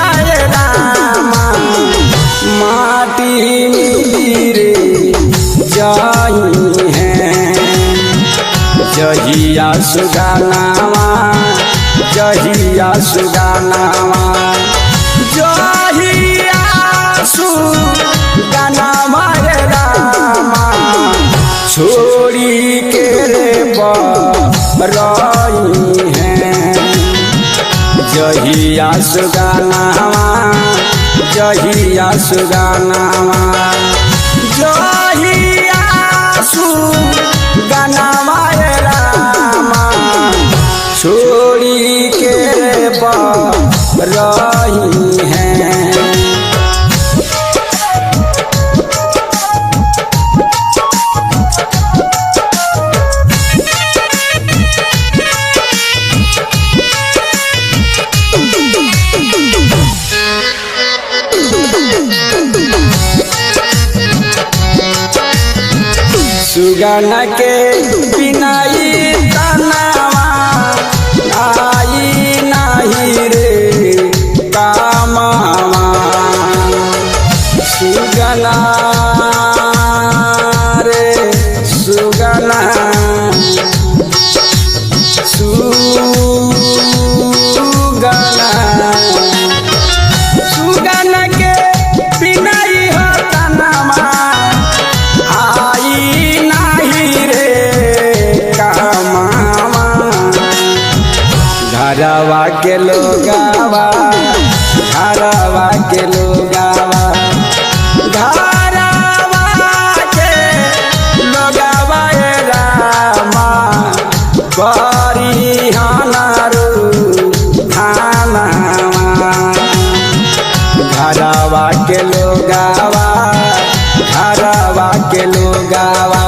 आए रामा माटी रे जाई हैं जहिया सुगानावा जहिया सुगानावा जहिया सुगानावा रे रामा छोड़ी के रे बरई हैं जहिया सुगानावा जहिया सुगानावा जहिया सुगानावा रे रामा छोड़ी के बरई हैं। सुगन के बिनाई तनावा आई नहीं रे कामावा सुगना रे सुगना सुगना सुगन के बिनाई हो तनावा घरवा के लोगावा घरवा के लोगावा घरवा के लोगावा ए रामा करी हनारू थानावा घरवा के लोगावा घरवा के लोगावा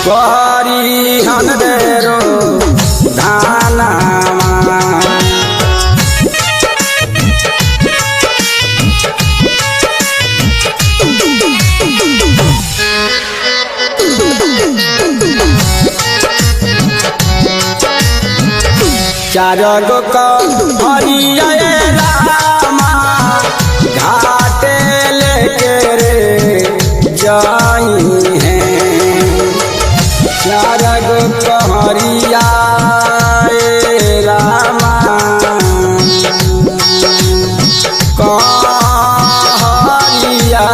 करी हन देरो धानावा चार गो हरिया रामा घाटे लेके रे जाई हैं चार गो कहरिया रामा कहरिया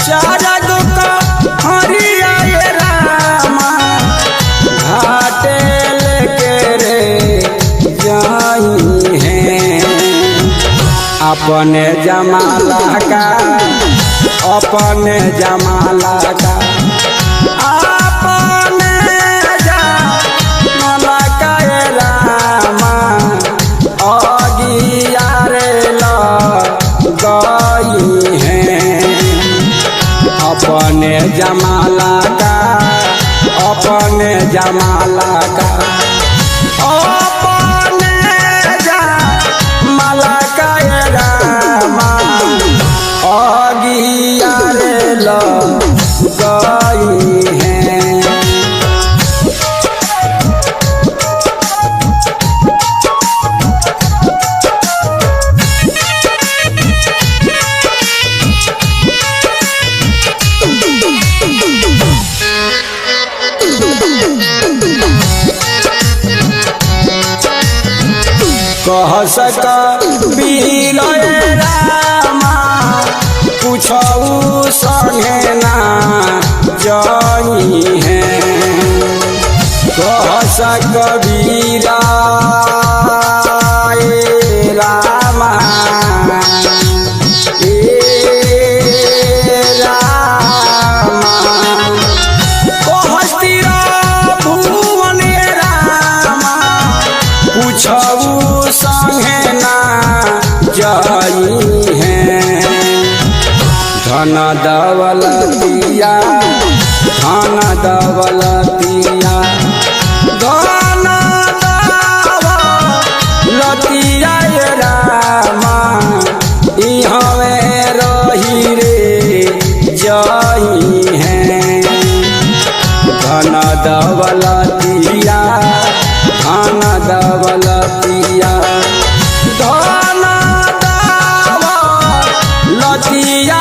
चार गो कहरिया रामा घाटे लेके रे जाई हैं अपने जमाला का अपने जमाला का अपने जमाला का रामा अगिया रे गई हैं अपने जमाला का अपने जमाला का अपने जमाला का रामा अगिया रे गई हैं। कह सक बीर रामा पूछऊ संगे ना जाई हैं कह सक बीरा रामा पूछऊ संगे ना जाई हैं धन दौलतिया धन दौलतिया धन दौलतिया रामा इहवे रही रे जाई हैं दौलतिया धन दौलतिया धन दौलतिया